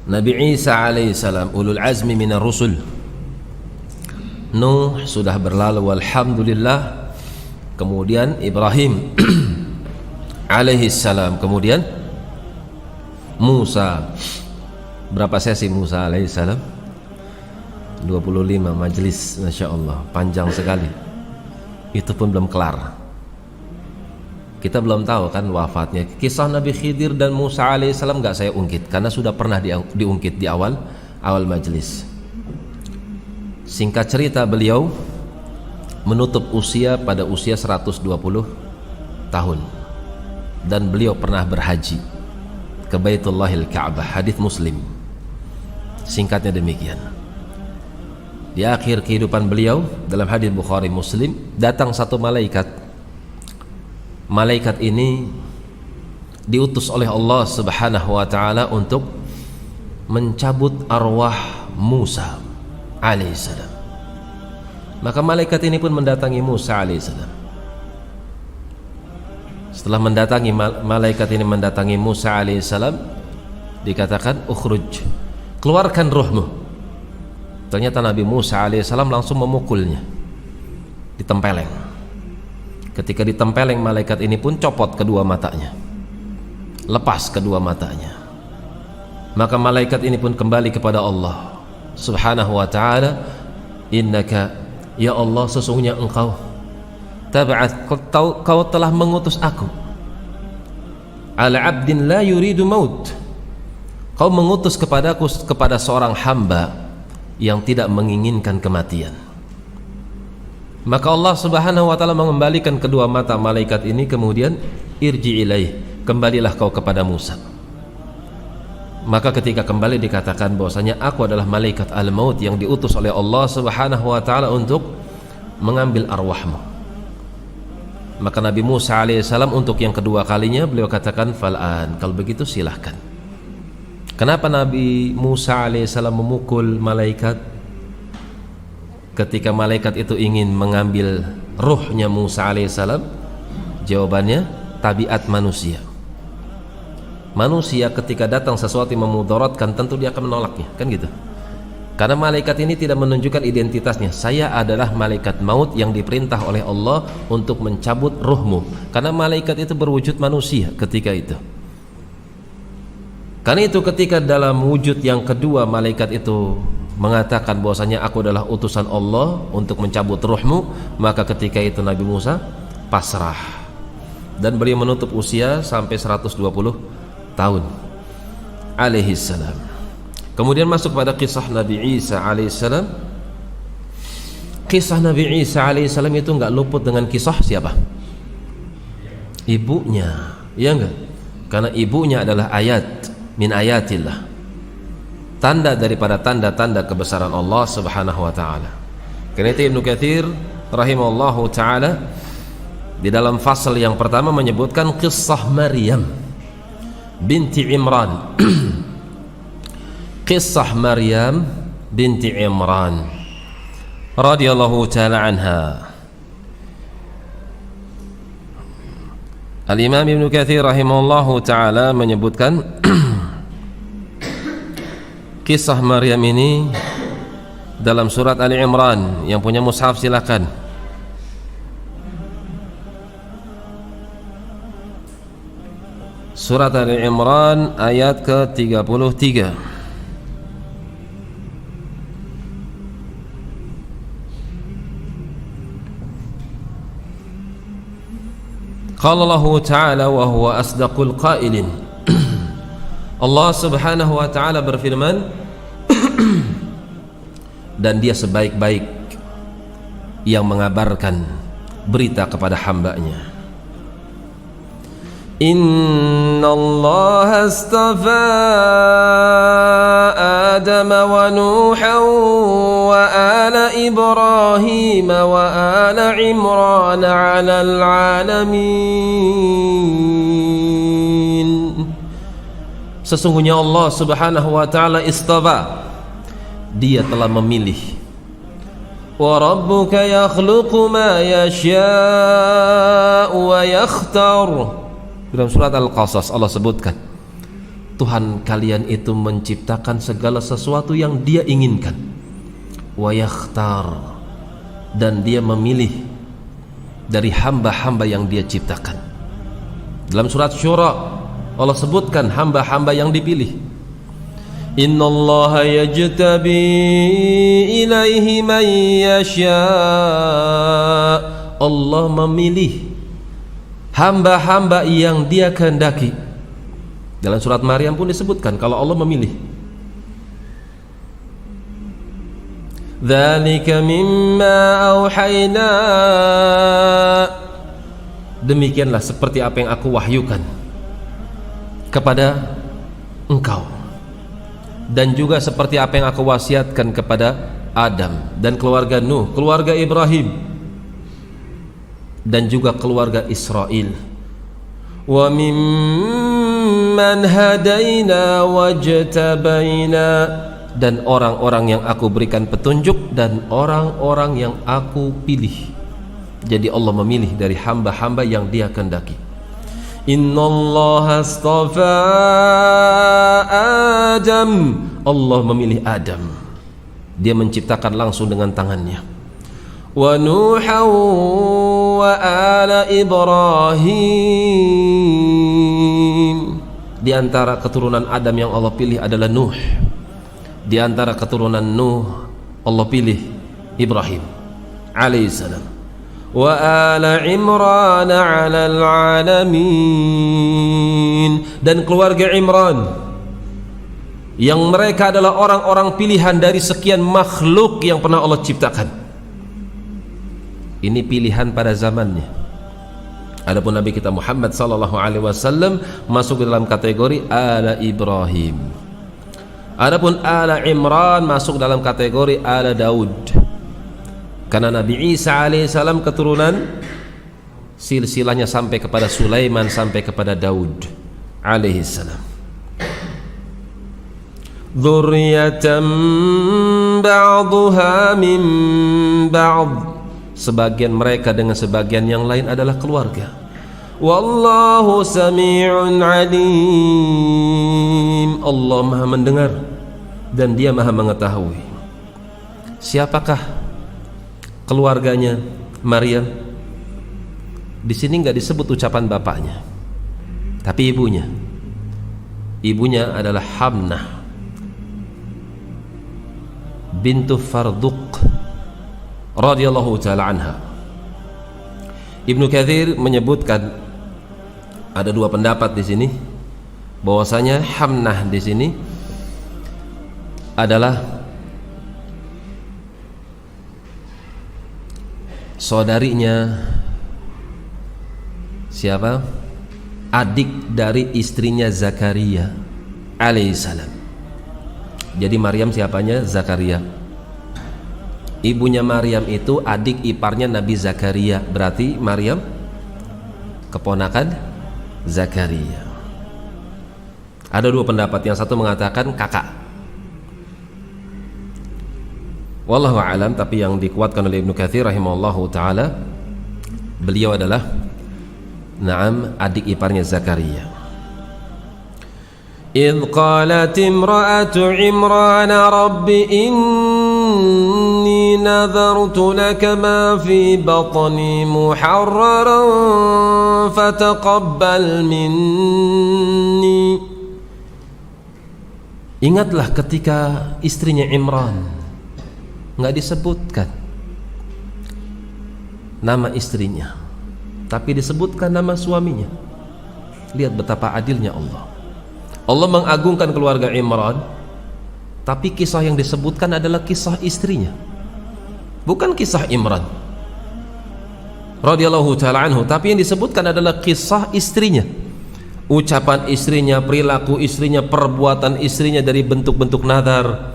Nabi Isa alaihissalam, ulul azmi minar rusul. Nuh sudah berlalu, alhamdulillah. Kemudian Ibrahim alaihissalam, kemudian Musa. Berapa sesi Musa alaihissalam? 25 majelis, Masya Allah, panjang sekali. Itu pun belum kelar. Kita belum tahu kan wafatnya. Kisah Nabi Khidir dan Musa alaihissalam gak saya ungkit karena sudah pernah diungkit di awal majelis. Singkat cerita, beliau menutup usia pada usia 120 tahun dan beliau pernah berhaji ke Baitullahil Ka'bah. Hadits Muslim. Singkatnya demikian. Di akhir kehidupan beliau, dalam hadits Bukhari Muslim, datang satu malaikat. Malaikat ini diutus oleh Allah Subhanahu wa taala untuk mencabut arwah Musa alaihissalam. Maka malaikat ini pun mendatangi Musa alaihissalam. Setelah malaikat ini mendatangi Musa alaihissalam, dikatakan ukhruj, keluarkan ruhmu. Ternyata Nabi Musa alaihissalam langsung memukulnya, ditempeleng. Ketika ditempeleng, malaikat ini pun copot kedua matanya, lepas kedua matanya. Maka malaikat ini pun kembali kepada Allah Subhanahu wa ta'ala. Innaka, ya Allah, sesungguhnya engkau tab'at, kau telah mengutus aku ala abdin la yuridu maut, kau mengutus kepadaku kepada seorang hamba yang tidak menginginkan kematian. Maka Allah Subhanahu wa ta'ala mengembalikan kedua mata malaikat ini, kemudian irji ilaih, kembalilah kau kepada Musa. Maka ketika kembali dikatakan bahwasanya aku adalah malaikat al-maut yang diutus oleh Allah Subhanahu wa ta'ala untuk mengambil arwahmu. Maka Nabi Musa alaihissalam untuk yang kedua kalinya beliau katakan fal'an, kalau begitu silahkan. Kenapa Nabi Musa alaihissalam memukul malaikat? Ketika malaikat itu ingin mengambil ruhnya Musa alaihissalam, jawabannya tabiat manusia. Manusia ketika datang sesuatu yang memudaratkan, tentu dia akan menolaknya, kan gitu. Karena malaikat ini tidak menunjukkan identitasnya. Saya adalah malaikat maut yang diperintah oleh Allah untuk mencabut ruhmu. Karena malaikat itu berwujud manusia ketika itu. Karena itu ketika dalam wujud yang kedua malaikat itu mengatakan bahwasanya aku adalah utusan Allah untuk mencabut ruhmu, maka ketika itu Nabi Musa pasrah dan beliau menutup usia sampai 120 tahun alaihissalam. Kemudian masuk pada kisah Nabi Isa alaihissalam. Kisah Nabi Isa alaihissalam itu enggak luput dengan kisah siapa? Ibunya, ya enggak? Karena ibunya adalah ayat min ayatillah, tanda daripada tanda-tanda kebesaran Allah Subhanahu wa taala. Karena itu Ibnu Katsir rahimahullahu taala di dalam fasal yang pertama menyebutkan kisah Maryam binti Imran. Kisah Maryam binti Imran radhiyallahu taala anha. Al-Imam Ibnu Katsir rahimahullahu taala menyebutkan kisah Maryam ini dalam surat Ali Imran. Yang punya mushaf silakan. Surat Ali Imran ayat ke-33. Qala Allah Ta'ala wa huwa asdaqul qailin. Allah Subhanahu wa ta'ala berfirman dan dia sebaik-baik yang mengabarkan berita kepada hambanya. Inna Allah astafa Adam wa Nuhan wa ala Ibrahim wa ala Imran ala alamin. Sesungguhnya Allah Subhanahu wa ta'ala istafa, dia telah memilih. Wa rabbuka yakhluqu ma yasha'u wa yakhtar. Dalam surat Al-Qasas Allah sebutkan Tuhan kalian itu menciptakan segala sesuatu yang Dia inginkan. Wa yakhtar, dan Dia memilih dari hamba-hamba yang Dia ciptakan. Dalam surat Syura Allah sebutkan hamba-hamba yang dipilih. Innallaha yajtabi ilaihi man yasha. Allah memilih hamba-hamba yang Dia kehendaki. Dalam surat Maryam pun disebutkan kalau Allah memilih. Dzalika mimma auhayna. Demikianlah seperti apa yang aku wahyukan kepada engkau, dan juga seperti apa yang aku wasiatkan kepada Adam dan keluarga Nuh, keluarga Ibrahim, dan juga keluarga Israel. Wa mimman hadaina wajtabaina, dan orang-orang yang aku berikan petunjuk dan orang-orang yang aku pilih. Jadi Allah memilih dari hamba-hamba yang Dia kehendaki. Innallaha astafa Adam. Allah memilih Adam. Dia menciptakan langsung dengan tangannya. Wa Nuhan wa ala Ibrahim. Di antara keturunan Adam yang Allah pilih adalah Nuh. Di antara keturunan Nuh Allah pilih Ibrahim alaihissalam. Wa ala Imran ala alamin, dan keluarga Imran yang mereka adalah orang-orang pilihan dari sekian makhluk yang pernah Allah ciptakan. Ini pilihan pada zamannya. Adapun Nabi kita Muhammad sallallahu alaihi wasallam masuk dalam kategori ala Ibrahim. Adapun ala Imran masuk dalam kategori ala Daud. Karena Nabi Isa alaihissalam keturunan silsilahnya sampai kepada Sulaiman, sampai kepada Daud alaihissalam. Dzurriyyatan ba'dhuha min ba'd, sebagian mereka dengan sebagian yang lain adalah keluarga. Wallahu sami'un alim. Allah Maha mendengar dan Dia Maha mengetahui. Siapakah keluarganya Maryam? Di sini nggak disebut ucapan bapaknya, tapi ibunya. Ibunya adalah Hamnah bintu Farduq radhiyallahu taala anha. Ibnu Katsir menyebutkan ada dua pendapat di sini, bahwasanya Hamnah di sini adalah saudarinya siapa? Adik dari istrinya Zakaria alaihissalam. Jadi Maryam siapanya? Zakaria. Ibunya Maryam itu adik iparnya Nabi Zakaria, berarti Maryam keponakan Zakaria. Ada dua pendapat, yang satu mengatakan kakak. Wallahu a'lam, tapi yang dikuatkan oleh Ibnu Katsir rahimahullahu taala, beliau adalah adik iparnya Zakaria. إذ قالت امرأة عمران رب إني نذرت لك ما في بطني محررا فتقبل مني. Ingatlah ketika istrinya Imran, nggak disebutkan nama istrinya, tapi disebutkan nama suaminya. Lihat betapa adilnya Allah. Allah mengagungkan keluarga Imran, tapi kisah yang disebutkan adalah kisah istrinya, bukan kisah Imran radhiyallahu ta'ala anhu, tapi yang disebutkan adalah kisah istrinya, ucapan istrinya, perilaku istrinya, perbuatan istrinya dari bentuk-bentuk nazar.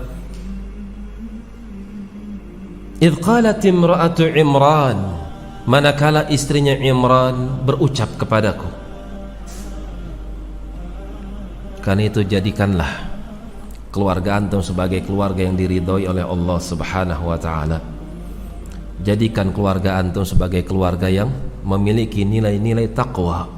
Idh qalat imra'atu Imran, manakala istrinya Imran berucap kepadaku. Karena itu jadikanlah keluarga antum sebagai keluarga yang diridhoi oleh Allah Subhanahu wa taala. Jadikan keluarga antum sebagai keluarga yang memiliki nilai-nilai takwa.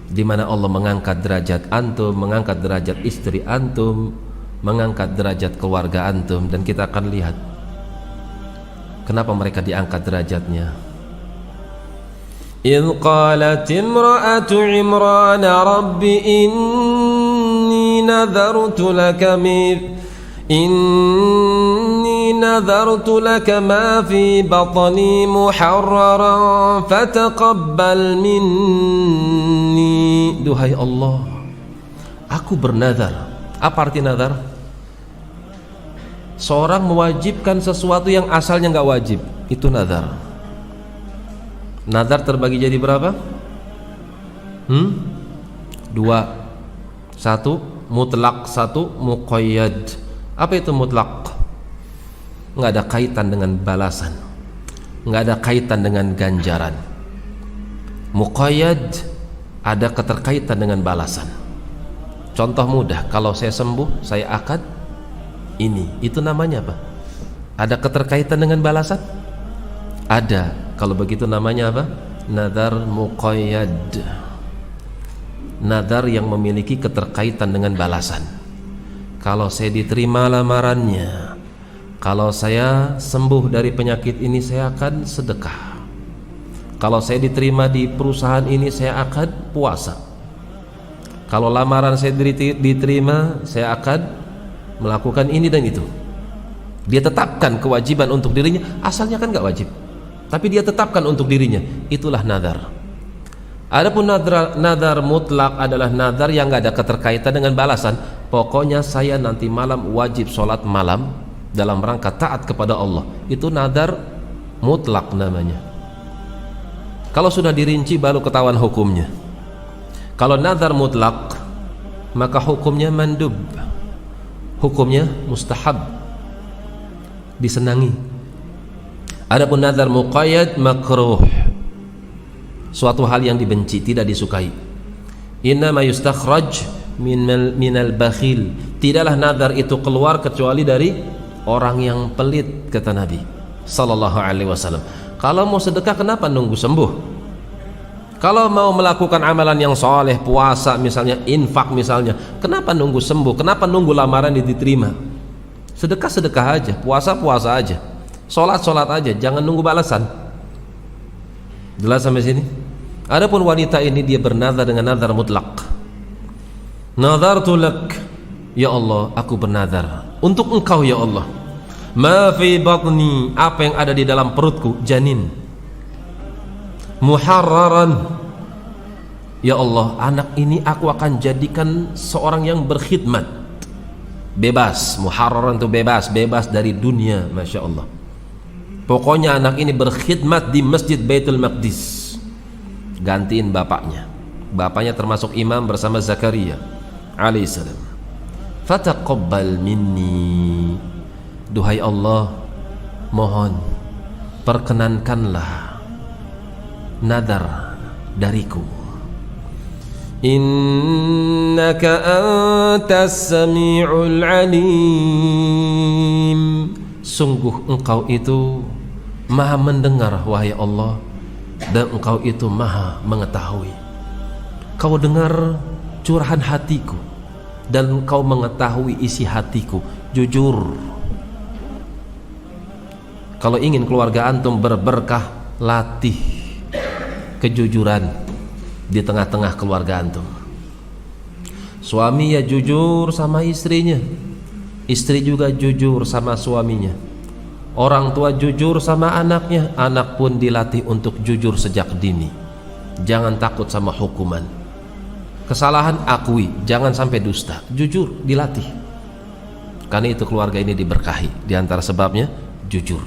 di mana Allah mengangkat derajat antum, mengangkat derajat istri antum, mengangkat derajat keluarga antum, dan kita akan lihat kenapa mereka diangkat derajatnya. إذ قالت امرأة عمران رب إني نذرت لك ما في بطني محررا فتقبل مني. Duhai Allah, aku bernazar. Apa arti nazar? Seorang mewajibkan sesuatu yang asalnya nggak wajib, itu nazar. Nazar terbagi jadi berapa? Dua. Satu mutlak, satu muqayyad. Apa itu mutlak? Nggak ada kaitan dengan balasan, nggak ada kaitan dengan ganjaran. Muqayyad ada keterkaitan dengan balasan. Contoh mudah, kalau saya sembuh, saya akad ini, itu namanya apa? Ada keterkaitan dengan balasan? Ada. Kalau begitu namanya apa? Nadar muqayyad. Nadar yang memiliki keterkaitan dengan balasan. Kalau saya diterima lamarannya, kalau saya sembuh dari penyakit ini, saya akan sedekah. Kalau saya diterima di perusahaan ini, saya akan puasa. Kalau lamaran saya diterima, saya akan melakukan ini dan itu. Dia tetapkan kewajiban untuk dirinya, asalnya kan gak wajib, tapi dia tetapkan untuk dirinya. Itulah nadar. Adapun nadar mutlak adalah nadar yang gak ada keterkaitan dengan balasan. Pokoknya saya nanti malam wajib sholat malam dalam rangka taat kepada Allah. Itu nadar mutlak namanya. Kalau sudah dirinci baru ketahuan hukumnya. Kalau nadar mutlak, maka hukumnya mandub, hukumnya mustahab, disenangi. Adapun nadar muqayyad, makruh, suatu hal yang dibenci, tidak disukai. Innama yustakhraj minal bakhil. Tidaklah nadar itu keluar kecuali dari orang yang pelit, kata Nabi sallallahu alaihi wasallam. Kalau mau sedekah, kenapa nunggu sembuh? Kalau mau melakukan amalan yang soleh, puasa misalnya, infak misalnya, kenapa nunggu sembuh? Kenapa nunggu lamaran diterima? Sedekah aja, puasa aja, sholat aja, jangan nunggu balasan. Jelas sampai sini? Adapun wanita ini, dia bernazar dengan nazar mutlak. Nazartu lak, ya Allah, aku bernazar untuk engkau ya Allah. Ma fi batni, apa yang ada di dalam perutku, janin. Muharraran, ya Allah, anak ini aku akan jadikan seorang yang berkhidmat, bebas. Muharraran itu bebas, bebas dari dunia, Masya Allah. Pokoknya anak ini berkhidmat di Masjid Baitul Maqdis, gantiin bapaknya. Bapaknya termasuk imam bersama Zakaria alaihissalam. Fataqabbal minni, duhai Allah, mohon perkenankanlah nadar dariku. Innaka antas sami'ul alim, sungguh engkau itu maha mendengar wahai Allah, dan engkau itu maha mengetahui. Kau dengar curahan hatiku dan engkau mengetahui isi hatiku. Jujur. Kalau ingin keluarga antum berberkah, latih kejujuran di tengah-tengah keluarga antum. Suami ya jujur sama istrinya, istri juga jujur sama suaminya, orang tua jujur sama anaknya, anak pun dilatih untuk jujur sejak dini. Jangan takut sama hukuman. Kesalahan akui, jangan sampai dusta. Jujur dilatih. Karena itu keluarga ini diberkahi. Di antara sebabnya jujur.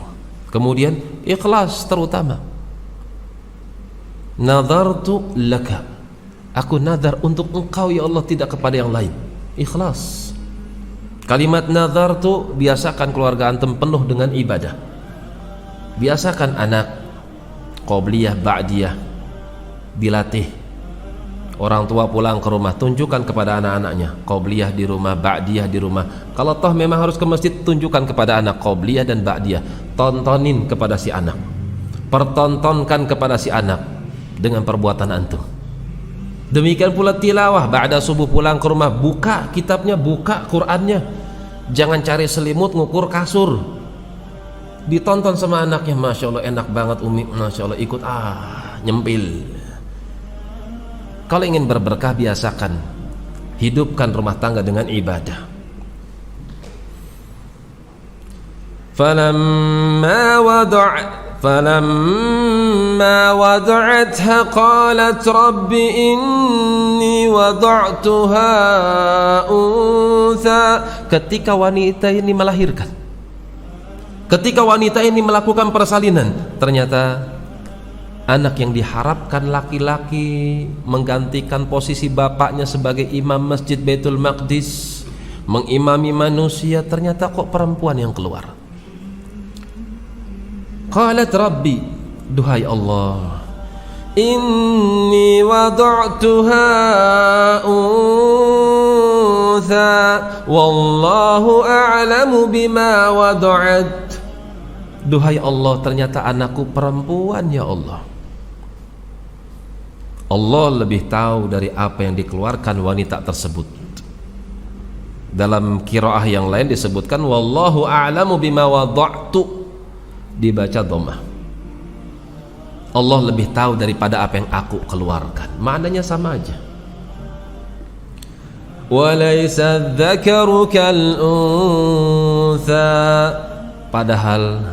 Kemudian ikhlas terutama. Nadartu laka, aku nadar untuk engkau ya Allah, tidak kepada yang lain. Ikhlas. Kalimat nadartu, biasakan keluarga antum penuh dengan ibadah. Biasakan anak qobliyah ba'diyah dilatih. Orang tua pulang ke rumah, tunjukkan kepada anak-anaknya qobliyah di rumah, ba'diyah di rumah. Kalau toh memang harus ke masjid, tunjukkan kepada anak qobliyah dan ba'diyah. Tontonin kepada si anak, pertontonkan kepada si anak dengan perbuatan antum. Demikian pula tilawah, ba'da subuh pulang ke rumah, buka kitabnya, buka Qur'annya. Jangan cari selimut ngukur kasur. Ditonton sama anaknya, Masya Allah enak banget Umi, Masya Allah, ikut nyempil. Kalau ingin berberkah, biasakan hidupkan rumah tangga dengan ibadah. فلما وضعتها قالت رب إني وضعتها أنثى. Ketika wanita ini melahirkan, ketika wanita ini melakukan persalinan, ternyata anak yang diharapkan laki-laki menggantikan posisi bapaknya sebagai imam Masjid Baitul Maqdis, mengimami manusia, ternyata kok perempuan yang keluar. Qalat Rabbi, duhai Allah, inni wada'tuha untha wallahu a'lamu bima wada'at. Duhai Allah, ternyata anakku perempuan ya Allah. Allah lebih tahu dari apa yang dikeluarkan wanita tersebut. Dalam qiraah yang lain disebutkan wallahu a'lamu bima wada'tu, dibaca dhammah. Allah lebih tahu daripada apa yang aku keluarkan. Maknanya sama aja. Walaysa dzakaru kal untha, padahal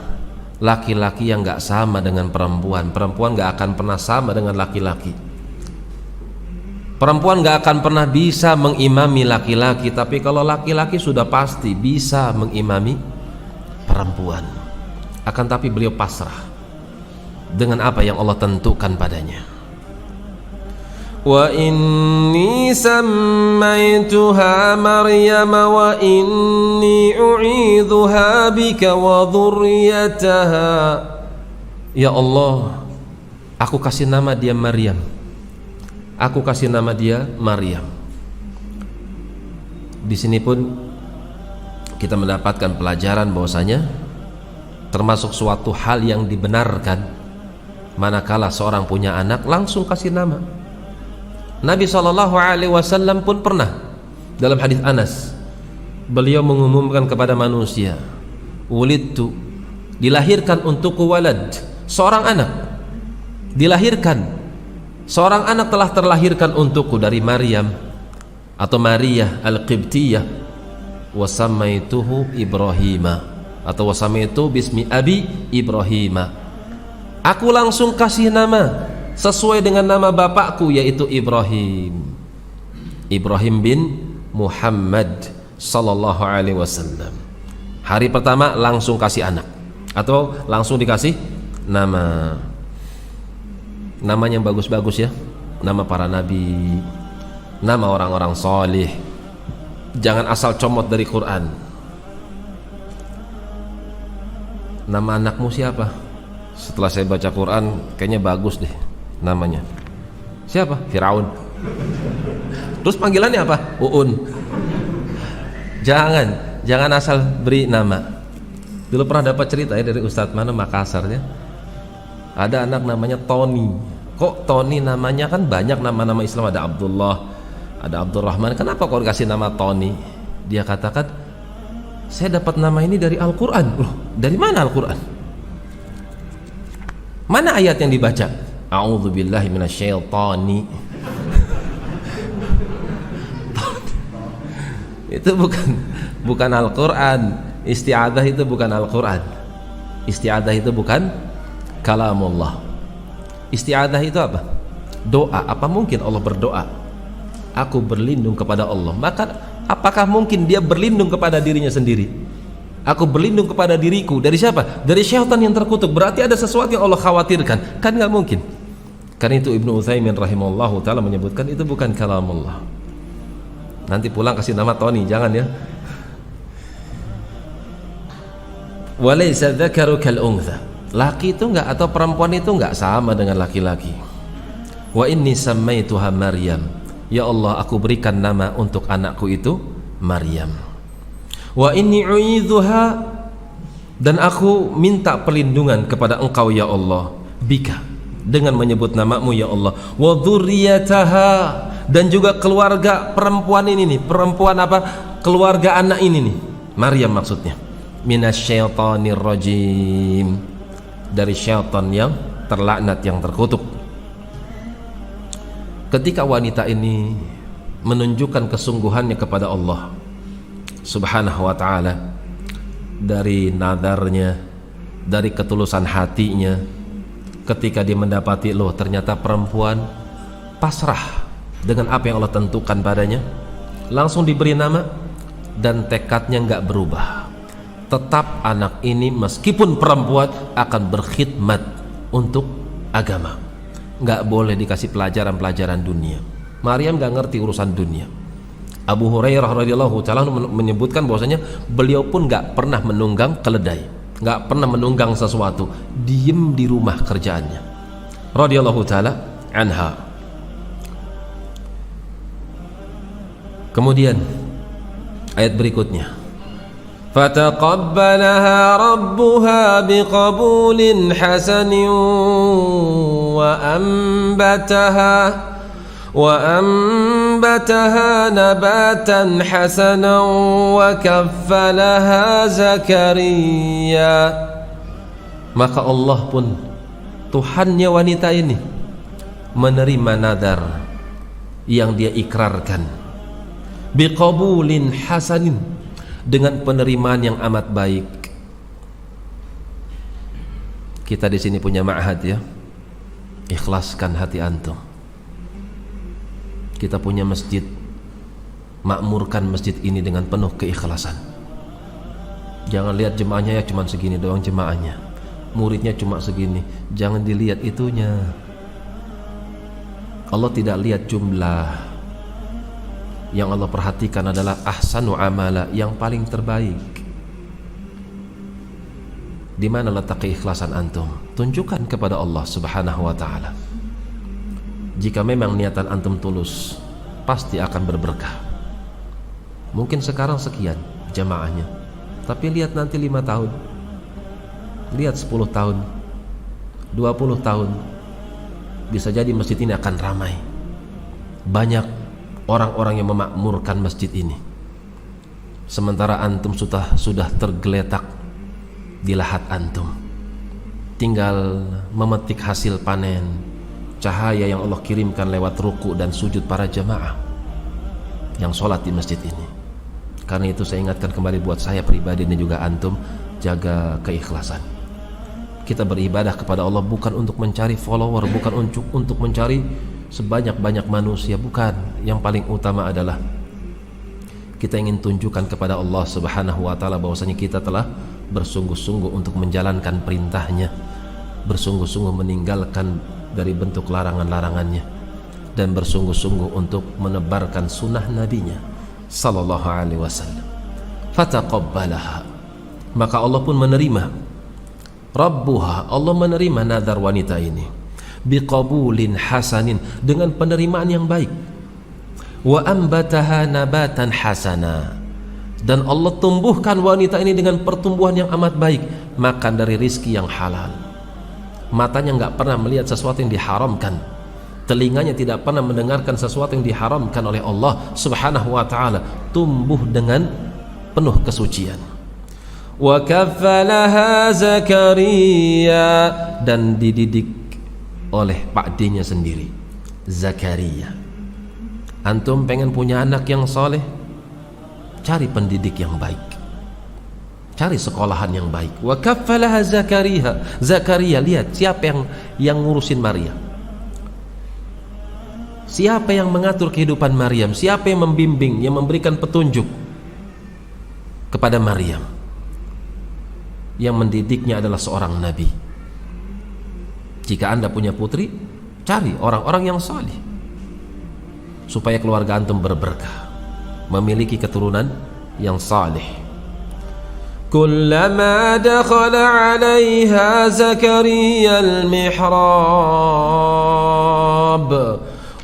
laki-laki yang gak sama dengan perempuan. Perempuan gak akan pernah sama dengan laki-laki. Perempuan gak akan pernah bisa mengimami laki-laki, tapi kalau laki-laki sudah pasti bisa mengimami perempuan. Akan tapi beliau pasrah dengan apa yang Allah tentukan padanya. Wa inni sammaituha Maryam wa inni u'idzuha bika wa dhurriyyataha. Ya Allah, aku kasih nama dia Maryam. Aku kasih nama dia Maryam. Di sini pun kita mendapatkan pelajaran bahwasanya termasuk suatu hal yang dibenarkan manakala seorang punya anak langsung kasih nama. Nabi SAW pun pernah dalam hadis Anas, beliau mengumumkan kepada manusia, wulidtu, dilahirkan untukku walad, seorang anak dilahirkan, seorang anak telah terlahirkan untukku dari Maryam atau Maria al-Qibtiyah, wasammaituhu Ibrahima atau wasamaitu bismi abi Ibrahima. Aku langsung kasih nama sesuai dengan nama bapakku, yaitu Ibrahim, Ibrahim bin Muhammad sallallahu alaihi wasallam. Hari pertama langsung kasih anak atau langsung dikasih nama. Namanya yang bagus-bagus ya, nama para nabi, nama orang-orang salih. Jangan asal comot dari Quran. Nama anakmu siapa? Setelah saya baca Quran, kayaknya bagus deh namanya. Siapa? Firaun. Terus panggilannya apa? Uun. Jangan asal beri nama. Dulu pernah dapat cerita ya dari Ustadz mana Makassar ya. Ada anak namanya Tony. Kok Tony namanya, kan banyak nama-nama Islam, ada Abdullah, ada Abdurrahman. Kenapa kok dikasih nama Tony? Dia katakan, saya dapat nama ini dari Al-Quran. Loh, dari mana Al-Quran? Mana ayat yang dibaca? A'udzubillahi minasyaitonir. Itu bukan Al-Quran. Isti'adzah itu bukan Al-Quran. Isti'adzah itu bukan kalamullah. Isti'adzah itu apa? Doa. Apa mungkin Allah berdoa, aku berlindung kepada Allah? Maka apakah mungkin dia berlindung kepada dirinya sendiri? Aku berlindung kepada diriku. Dari siapa? Dari syaitan yang terkutuk. Berarti ada sesuatu yang Allah khawatirkan. Kan nggak mungkin. Karena itu Ibnu Utsaimin rahimahullahu ta'ala menyebutkan itu bukan kalamullah. Nanti pulang kasih nama Tony, jangan ya. Walaysa dzakaru kal untha. Laki itu enggak, atau perempuan itu enggak sama dengan laki-laki. Wa inni sammaituha Maryam. Ya Allah, aku berikan nama untuk anakku itu Maryam. Wa inni u'idzuha, dan aku minta perlindungan kepada Engkau ya Allah, bika, dengan menyebut namamu ya Allah. Wa dzurriyyataha, dan juga keluarga perempuan ini nih, perempuan apa? Keluarga anak ini nih, Maryam maksudnya. Minasyaitonir rajim, dari syaitan yang terlaknat, yang terkutuk. Ketika wanita ini menunjukkan kesungguhannya kepada Allah Subhanahu wa ta'ala, dari nadarnya, dari ketulusan hatinya, ketika dia mendapati loh ternyata perempuan pasrah dengan apa yang Allah tentukan padanya, langsung diberi nama, dan tekadnya nggak berubah. Tetap anak ini meskipun perempuan akan berkhidmat untuk agama, nggak boleh dikasih pelajaran-pelajaran dunia. Maryam nggak ngerti urusan dunia. Abu Hurairah radhiyallahu ta'ala menyebutkan bahwasanya beliau pun nggak pernah menunggang keledai, nggak pernah menunggang sesuatu, diem di rumah kerjaannya radhiyallahu ta'ala anha. Kemudian ayat berikutnya, fataqabbalaha rabbuha biqabulin hasanin wa ambataha nabatan hasanan wa kaffalaha Zakaria. Maka Allah pun, Tuhannya wanita ini, menerima nadar yang dia ikrarkan, biqabulin hasanin, dengan penerimaan yang amat baik. Kita di sini punya ma'had ya, ikhlaskan hati antum. Kita punya masjid, makmurkan masjid ini dengan penuh keikhlasan. Jangan lihat jemaahnya ya cuma segini doang jemaahnya, muridnya cuma segini, jangan dilihat itunya. Allah tidak lihat jumlah, yang Allah perhatikan adalah ahsanu amala, yang paling terbaik. Di mana letak keikhlasan antum? Tunjukkan kepada Allah Subhanahu wa ta'ala. Jika memang niatan antum tulus, pasti akan berberkah. Mungkin sekarang sekian jamaahnya, tapi lihat nanti 5 tahun, lihat 10 tahun, 20 tahun, bisa jadi masjid ini akan ramai. Banyak orang-orang yang memakmurkan masjid ini, sementara antum sudah tergeletak di lahat antum, tinggal memetik hasil panen, cahaya yang Allah kirimkan lewat ruku dan sujud para jamaah yang sholat di masjid ini. Karena itu saya ingatkan kembali buat saya pribadi dan juga antum, jaga keikhlasan. Kita beribadah kepada Allah bukan untuk mencari follower, bukan untuk mencari sebanyak-banyak manusia, bukan. Yang paling utama adalah kita ingin tunjukkan kepada Allah Subhanahu wa ta'ala bahwasanya kita telah bersungguh-sungguh untuk menjalankan perintahnya, bersungguh-sungguh meninggalkan dari bentuk larangan-larangannya, dan bersungguh-sungguh untuk menebarkan sunnah nabinya sallallahu alaihi wasallam. Fataqabbalaha, maka Allah pun menerima, rabbuha, Allah menerima nazar wanita ini, biqabulin hasanin, dengan penerimaan yang baik, wa ambataha nabatan hasana, dan Allah tumbuhkan wanita ini dengan pertumbuhan yang amat baik, makan dari rizki yang halal. Matanya nggak pernah melihat sesuatu yang diharamkan, telinganya tidak pernah mendengarkan sesuatu yang diharamkan oleh Allah Subhanahu wa ta'ala, tumbuh dengan penuh kesucian. Wa kaffalaha Zakaria, dan dididik oleh pakdenya sendiri, Zakaria. Antum pengen punya anak yang soleh, cari pendidik yang baik, cari sekolahan yang baik. Wa kaffalaha Zakaria, lihat siapa yang ngurusin Maryam, siapa yang mengatur kehidupan Maryam, siapa yang membimbing, yang memberikan petunjuk kepada Maryam. Yang mendidiknya adalah seorang nabi. Jika anda punya putri, cari orang-orang yang salih, supaya keluarga antum berberkah, memiliki keturunan yang salih. Kullama dakhala 'alaiha Zakaria al-mihrab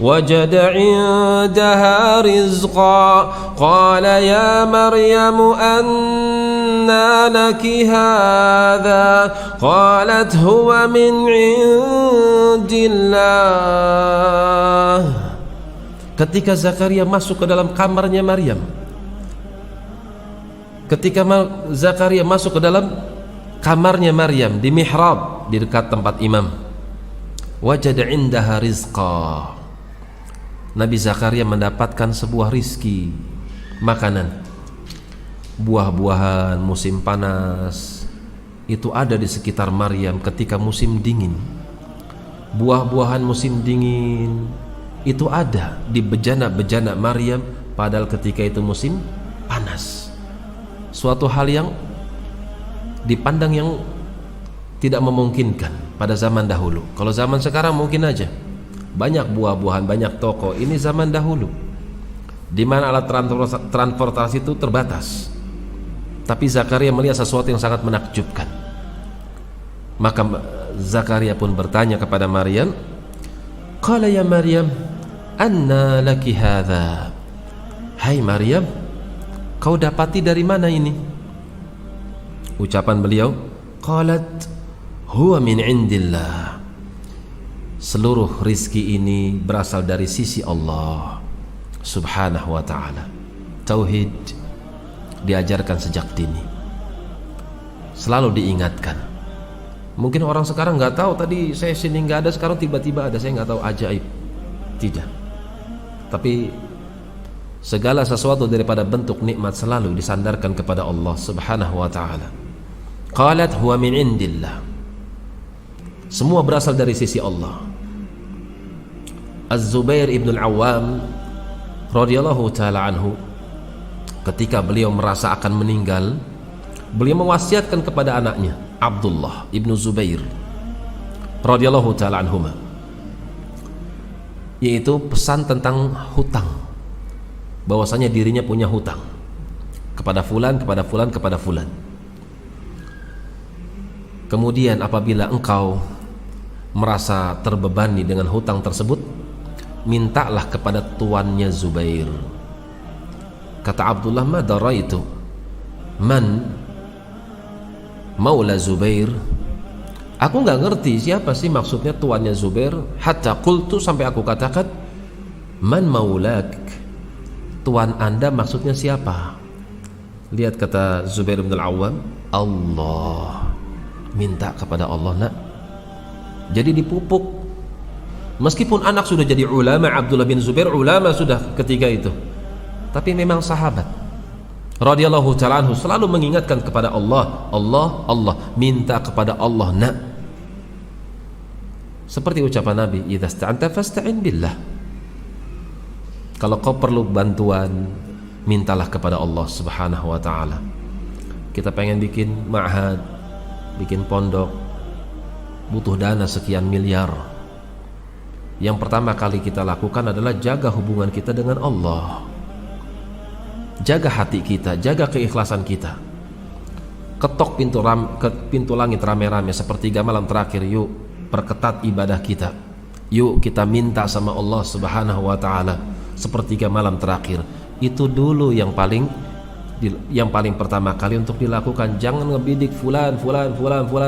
wajada 'indaha rizqa qala ya Maryam anna anna laki hadha qalat huwa min indillah. Ketika Zakaria masuk ke dalam kamarnya Maryam, ketika Zakaria masuk ke dalam kamarnya Maryam di mihrab di dekat tempat imam, wajada indaha rizqa. Nabi Zakaria mendapatkan sebuah rizki, makanan, buah-buahan musim panas itu ada di sekitar Maryam ketika musim dingin. Buah-buahan musim dingin itu ada di bejana-bejana Maryam padahal ketika itu musim panas. Suatu hal yang dipandang yang tidak memungkinkan pada zaman dahulu. Kalau zaman sekarang mungkin aja, banyak buah-buahan, banyak toko. Ini zaman dahulu di mana alat transportasi itu terbatas. Tapi Zakaria melihat sesuatu yang sangat menakjubkan. Maka Zakaria pun bertanya kepada Maryam, qala ya Maryam, anna laki hadha. Hai Maryam, kau dapati dari mana ini? Ucapan beliau, qalat huwa min indillah. Seluruh rizki ini berasal dari sisi Allah subhanahu wa ta'ala. Tauhid diajarkan sejak dini, selalu diingatkan. Mungkin orang sekarang nggak tahu, tadi saya sini nggak ada, sekarang tiba-tiba ada, saya nggak tahu, ajaib. Tidak. Tapi segala sesuatu daripada bentuk nikmat selalu disandarkan kepada Allah subhanahu wa ta'ala. Qalat huwa min indillah. Semua berasal dari sisi Allah. Az-Zubair ibn al-Awwam radhiyallahu ta'ala anhu, ketika beliau merasa akan meninggal, beliau mewasiatkan kepada anaknya Abdullah ibn Zubair radhiyallahu ta'ala anhuma, yaitu pesan tentang hutang, bahwasanya dirinya punya hutang kepada fulan, kepada fulan, kepada fulan. Kemudian apabila engkau merasa terbebani dengan hutang tersebut, mintalah kepada tuannya Zubair. Kata Abdullah, ma daraitu man maula Zubair. Aku nggak ngerti siapa sih maksudnya tuannya Zubair. Hatta qultu, sampai aku katakan, man maulak, tuan anda maksudnya siapa? Lihat kata Zubair bin Al-Awwam, Allah. Minta kepada Allah, nak. Jadi dipupuk. Meskipun anak sudah jadi ulama, Abdullah bin Zubair ulama sudah ketika itu, tapi memang sahabat radhiyallahu ta'ala anhu selalu mengingatkan kepada Allah, Allah, Allah, minta kepada Allah, nak. Seperti ucapan Nabi, idza sta'anta fasta'in billah. Kalau kau perlu bantuan, mintalah kepada Allah subhanahu wa ta'ala. Kita pengen bikin ma'had, bikin pondok, butuh dana sekian miliar. Yang pertama kali kita lakukan adalah jaga hubungan kita dengan Allah, jaga hati kita, jaga keikhlasan kita. Ketok pintu langit rame-rame sepertiga malam terakhir, yuk perketat ibadah kita, yuk kita minta sama Allah subhanahu wa ta'ala sepertiga malam terakhir. Itu dulu yang paling pertama kali untuk dilakukan. Jangan ngebidik fulan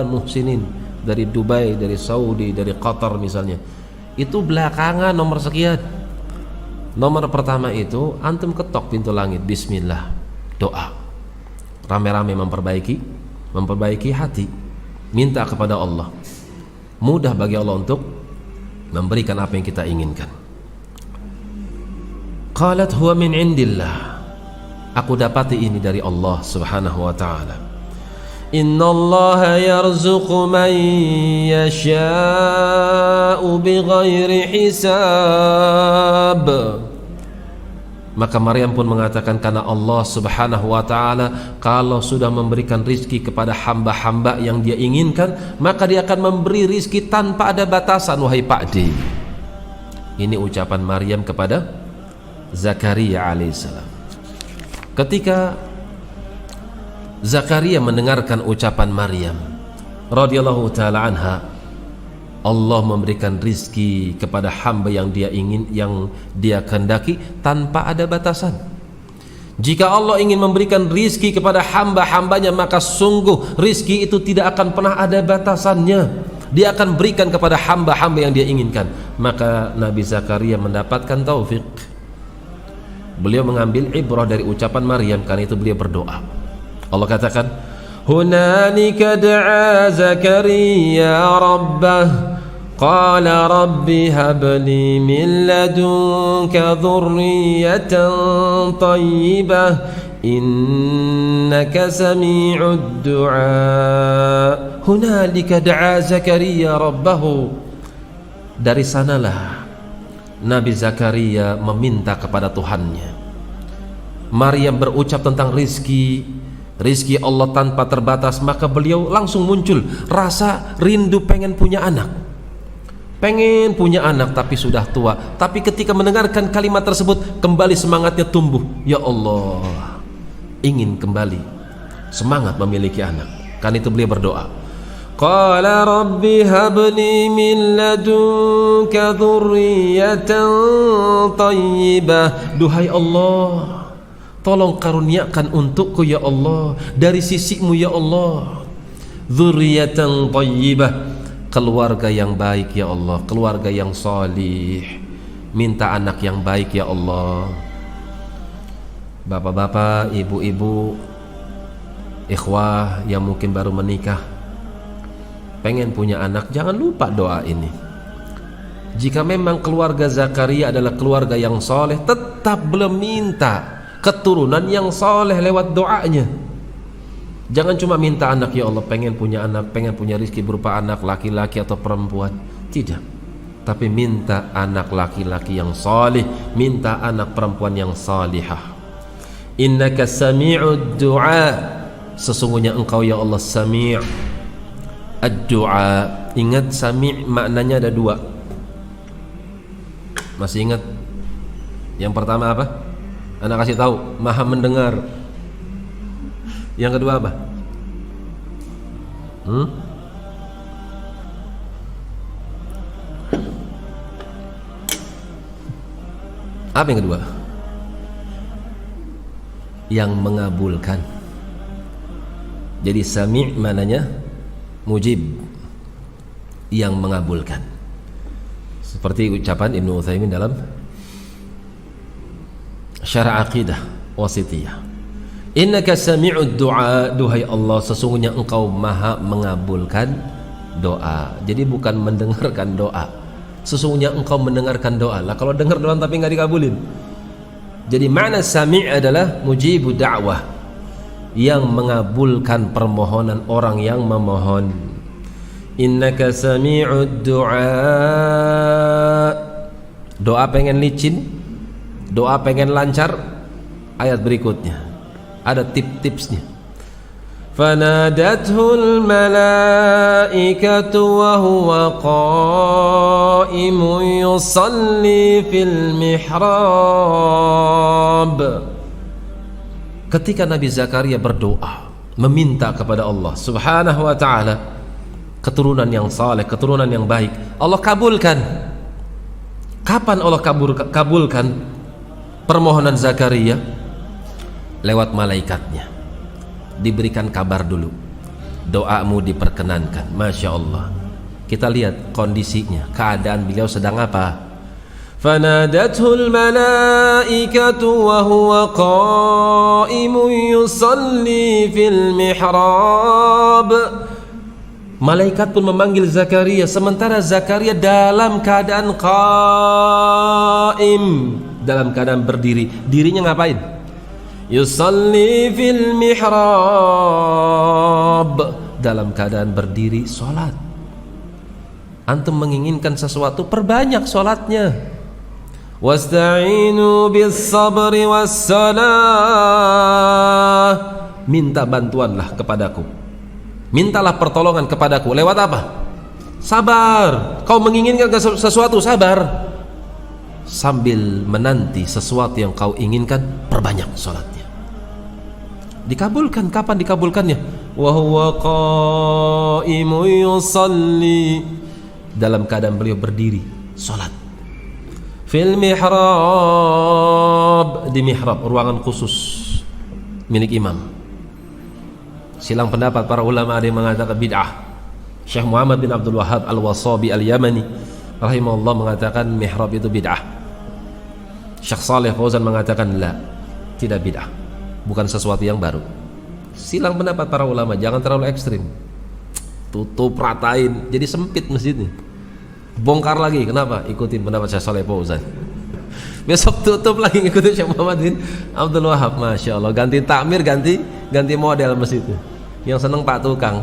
muhsinin dari Dubai, dari Saudi, dari Qatar misalnya. Itu belakangan, nomor sekian. Nomor pertama itu antum ketok pintu langit, bismillah, doa, rame-rame memperbaiki hati, minta kepada Allah. Mudah bagi Allah untuk memberikan apa yang kita inginkan. Qalat huwa min indillah. Aku dapati ini dari Allah subhanahu wa ta'ala. Innallaha yarzuqu man yasha'u bighairi hisab. Maka Maryam pun mengatakan, karena Allah subhanahu wa ta'ala kalau sudah memberikan rizki kepada hamba-hamba yang dia inginkan, maka dia akan memberi rizki tanpa ada batasan. Wahai Pak D, ini ucapan Maryam kepada Zakaria alaihissalam. Ketika Zakaria mendengarkan ucapan Maryam radhiyallahu ta'ala anha, Allah memberikan rizki kepada hamba yang dia ingin, yang dia kehendaki tanpa ada batasan. Jika Allah ingin memberikan rizki kepada hamba-hambanya, maka sungguh rizki itu tidak akan pernah ada batasannya. Dia akan berikan kepada hamba-hamba yang dia inginkan. Maka Nabi Zakaria mendapatkan taufik. Beliau mengambil ibrah dari ucapan Maryam, karena itu beliau berdoa. Allah katakan, hunalika da'a Zakaria rabbah qala rabbi habli min ladunka dhurriyatan tayyibah innaka sami'ud du'a. Hunalika da'a Zakaria rabbahu. Dari sanalah Nabi Zakaria meminta kepada Tuhannya. Maryam berucap tentang rizki Allah tanpa terbatas, maka beliau langsung muncul rasa rindu pengen punya anak. Pengen punya anak tapi sudah tua. Tapi ketika mendengarkan kalimat tersebut, kembali semangatnya tumbuh. Ya Allah, ingin kembali semangat memiliki anak. Karena itu beliau berdoa, qala rabbi habli min ladunka dhurriyatan tayyibah. Duhai Allah, tolong karuniakan untukku ya Allah, dari sisimu ya Allah, dzurriyyatan thayyibah, keluarga yang baik ya Allah, keluarga yang salih. Minta anak yang baik ya Allah. Bapak-bapak, ibu-ibu, ikhwah yang mungkin baru menikah, pengen punya anak, jangan lupa doa ini. Jika memang keluarga Zakaria adalah keluarga yang saleh, tetap belum minta keturunan yang saleh lewat doanya. Jangan cuma minta anak, ya Allah pengen punya anak, pengen punya rizki berupa anak laki-laki atau perempuan. Tidak, tapi minta anak laki-laki yang salih, minta anak perempuan yang salihah. Innaka sami'ud du'a, sesungguhnya engkau ya Allah sami' ad-du'a. Ingat, sami' maknanya ada dua. Masih ingat? Yang pertama apa? Anak kasih tahu, maha mendengar. Yang kedua apa? Apa yang kedua? Yang mengabulkan. Jadi sami' mananya mujib, yang mengabulkan. Seperti ucapan Ibnu Utsaimin dalam Syarah Aqidah Wasithiyah, innaka sami'ud du'a, duhai Allah sesungguhnya engkau maha mengabulkan doa. Jadi bukan mendengarkan doa, sesungguhnya engkau mendengarkan doa. Lah kalau dengar doa tapi nggak dikabulin. Jadi makna sami' adalah mujibu da'wah, yang mengabulkan permohonan orang yang memohon. Innaka sami'ud du'a, doa pengen licin, doa pengen lancar, ayat berikutnya ada tips-tipsnya. Fanadathul malaikatu wa huwa qa'imun yusalli fil mihrab. Ketika Nabi Zakaria berdoa meminta kepada Allah Subhanahu wa ta'ala keturunan yang saleh, keturunan yang baik, Allah kabulkan. Kapan Allah kabulkan permohonan Zakaria? Lewat malaikatnya. Diberikan kabar dulu, doamu diperkenankan. Masya Allah. Kita lihat kondisinya, keadaan beliau sedang apa. Fanadathul malaikatu wa huwa qa'imun yusalli fil mihrab. Malaikat pun memanggil Zakaria sementara Zakaria dalam keadaan qa'im, dalam keadaan berdiri. Dirinya ngapain? Yusalli fil mihrab, dalam keadaan berdiri sholat. Antum menginginkan sesuatu, perbanyak sholatnya. Wasta'inu bis sabri was salah, minta bantuanlah kepadaku, mintalah pertolongan kepadaku. Lewat apa? Sabar. Kau menginginkan sesuatu, sabar. Sambil menanti sesuatu yang kau inginkan, perbanyak sholatnya. Dikabulkan. Kapan dikabulkannya? Wa huwa qa'imun yusalli, dalam keadaan beliau berdiri sholat. Fil mihrab, mihrab, di mihrab, ruangan khusus milik imam. Silang pendapat para ulama, ada yang mengatakan bid'ah. Syekh Muhammad bin Abdul Wahhab Al-Wasabi Al-Yamani rahimahullah mengatakan mihrab itu bid'ah. Syekh Saleh Fauzan mengatakan la, tidak bid'ah, bukan sesuatu yang baru. Silang pendapat para ulama, jangan terlalu ekstrim. Tutup, ratain, jadi sempit masjidnya. Bongkar lagi, kenapa? Ikutin pendapat Syekh Saleh Fauzan. Besok tutup lagi, ngikutin Syekh Muhammad bin Abdul Wahhab. Masya Allah, ganti takmir, ganti model masjidnya. Yang seneng Pak Tukang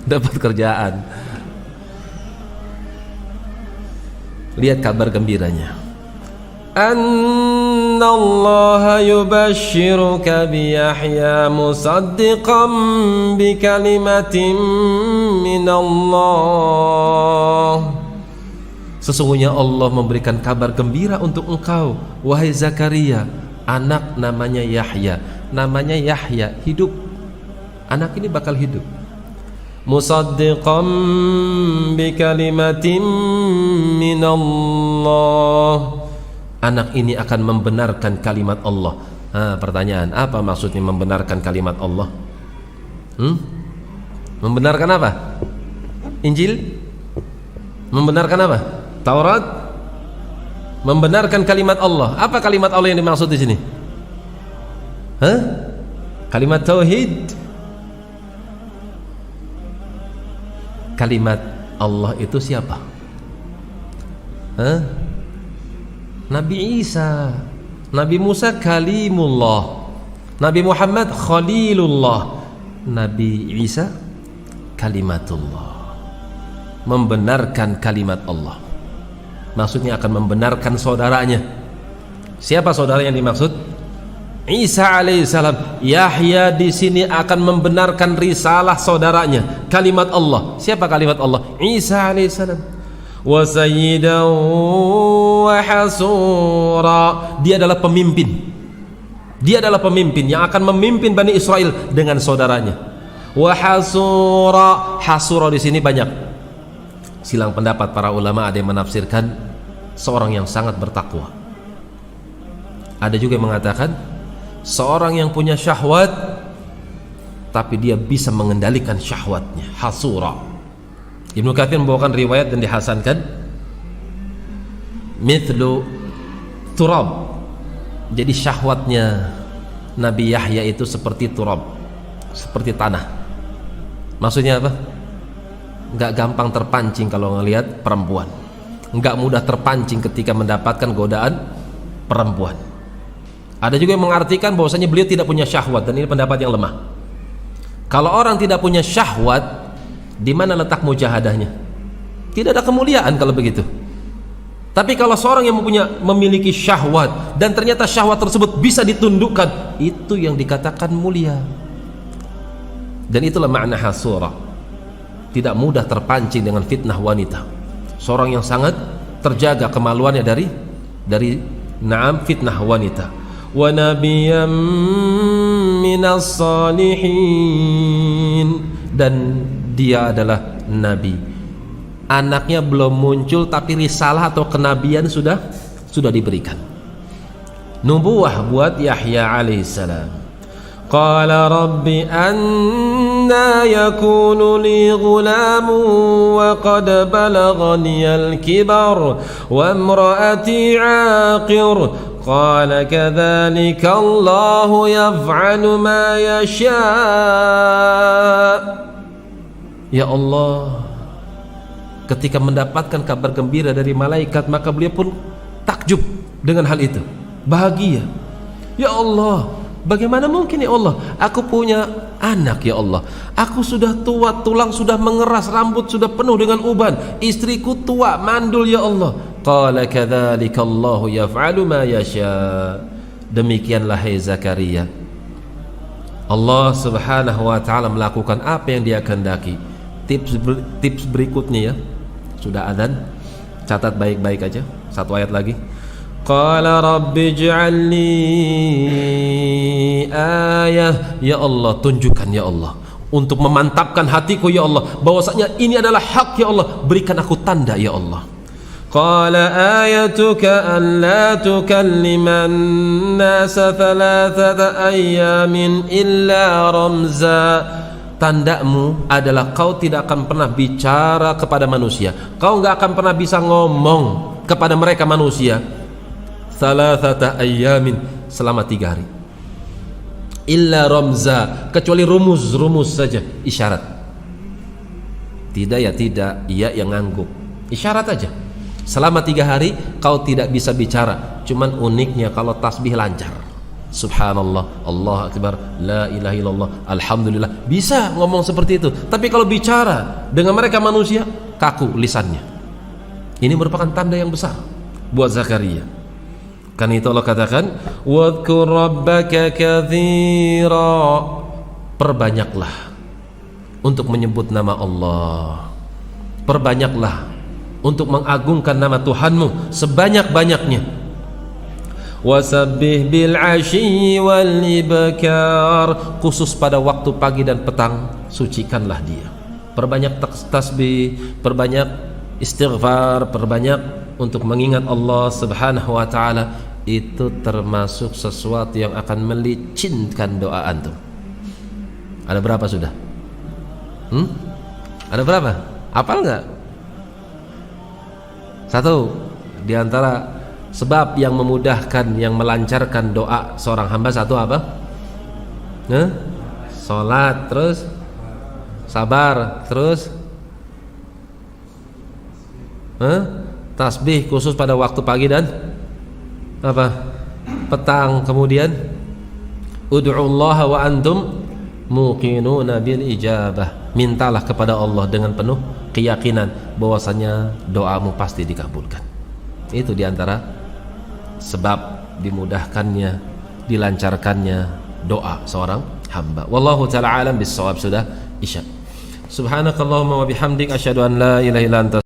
dapat kerjaan. Lihat kabar gembiranya. Annallaha yubashshiruka bi Yahya musaddiqan bi kalimatin minallah. Sesungguhnya Allah memberikan kabar gembira untuk engkau, wahai Zakaria. Anak namanya Yahya. Namanya Yahya, hidup. Anak ini bakal hidup. Musaddiqan bi kalimatin minallah. Anak ini akan membenarkan kalimat Allah. Pertanyaan, apa maksudnya membenarkan kalimat Allah? Membenarkan apa? Injil? Membenarkan apa? Taurat? Membenarkan kalimat Allah. Apa kalimat Allah yang dimaksud di sini? Kalimat tauhid. Kalimat Allah itu siapa? Nabi Isa, Nabi Musa kalimullah, Nabi Muhammad khalilullah, Nabi Isa kalimatullah. Membenarkan kalimat Allah, maksudnya akan membenarkan saudaranya. Siapa saudara yang dimaksud? Isa alaihissalam. Yahya di sini akan membenarkan risalah saudaranya, kalimat Allah. Siapa kalimat Allah? Isa alaihissalam. Wa sayyidan wa hasura. Dia adalah pemimpin. Dia adalah pemimpin yang akan memimpin Bani Israel dengan saudaranya. Wa hasura. Hasura di sini banyak silang pendapat para ulama. Ada yang menafsirkan seorang yang sangat bertakwa. Ada juga yang mengatakan seorang yang punya syahwat tapi dia bisa mengendalikan syahwatnya. Hasura. Ibnu Katsir membawakan riwayat dan dihasankan mithlu turab. Jadi syahwatnya Nabi Yahya itu seperti turab, seperti tanah. Maksudnya apa? Enggak gampang terpancing kalau ngelihat perempuan, enggak mudah terpancing ketika mendapatkan godaan perempuan. Ada juga yang mengartikan bahwasanya beliau tidak punya syahwat, dan ini pendapat yang lemah. Kalau orang tidak punya syahwat, di mana letak mujahadahnya? Tidak ada kemuliaan kalau begitu. Tapi kalau seorang yang memiliki syahwat dan ternyata syahwat tersebut bisa ditundukkan, itu yang dikatakan mulia. Dan itulah makna hasura. Tidak mudah terpancing dengan fitnah wanita. Seorang yang sangat terjaga kemaluannya dari fitnah wanita. Wa nabiyyam minas salihin. Dan dia adalah nabi. Anaknya belum muncul tapi risalah atau kenabian sudah diberikan. Nubuwah buat Yahya alaihissalam. Qala rabbi anna yakunu li ghulamun wa qad balaghani al-kibar wa imraati 'aqir. Qala kadzalika Allahu yaf'alu ma yasha'. Ya Allah, ketika mendapatkan kabar gembira dari malaikat, maka beliau pun takjub dengan hal itu, bahagia. Ya Allah, bagaimana mungkin ya Allah, aku punya anak ya Allah, aku sudah tua, tulang sudah mengeras, rambut sudah penuh dengan uban, istriku tua, mandul ya Allah. Qala kadzalika Allahu yaf'alu ma yasha. Demikianlah hai Zakaria, Allah subhanahu wa ta'ala melakukan apa yang dia kehendaki. Tips berikutnya ya, sudah adzan, catat baik-baik aja. Satu ayat lagi. Qala rabbi ij'alni ayah. Ya Allah, tunjukkan ya Allah, untuk memantapkan hatiku ya Allah, bahwasanya ini adalah hak ya Allah, berikan aku tanda ya Allah. Qala ayatuka an la tukalliman nasa thalathata ayyamin illa ramza. Tandamu adalah kau tidak akan pernah bicara kepada manusia. Kau nggak akan pernah bisa ngomong kepada mereka manusia. Thalathata ayyamin, selama 3 hari. Illa ramza, kecuali rumus saja, isyarat. Tidak ya tidak, iya yang ngangguk. Isyarat aja. Selama 3 hari kau tidak bisa bicara. Cuman uniknya kalau tasbih lancar. Subhanallah, Allahu Akbar, la ilaha illallah, alhamdulillah, bisa ngomong seperti itu. Tapi kalau bicara dengan mereka manusia, kaku lisannya. Ini merupakan tanda yang besar buat Zakaria. Kan itu Allah katakan, wadhkur rabbaka katsira. Perbanyaklah untuk menyebut nama Allah. Perbanyaklah untuk mengagungkan nama Tuhanmu sebanyak-banyaknya. Wasabbih bil 'ashyi wal ibkar, khusus pada waktu pagi dan petang sucikanlah dia. Perbanyak tasbih, perbanyak istighfar, perbanyak untuk mengingat Allah Subhanahu wa taala. Itu termasuk sesuatu yang akan melicinkan doa antum. Ada berapa sudah? Ada berapa? Hafal nggak? 1 di antara sebab yang memudahkan, yang melancarkan doa seorang hamba, 1 apa? Salat, terus sabar, terus tasbih khusus pada waktu pagi dan apa? Petang. Kemudian ud'ullaha wa antum muqinuna bil ijabah, mintalah kepada Allah dengan penuh keyakinan bahwasanya doamu pasti dikabulkan. Itu diantara sebab dimudahkannya, dilancarkannya doa seorang hamba. Wallahu ta'ala alam bis-shawab. Sudah isya. Subhanakallahumma wa bihamdik asyhadu an la ilaha illa anta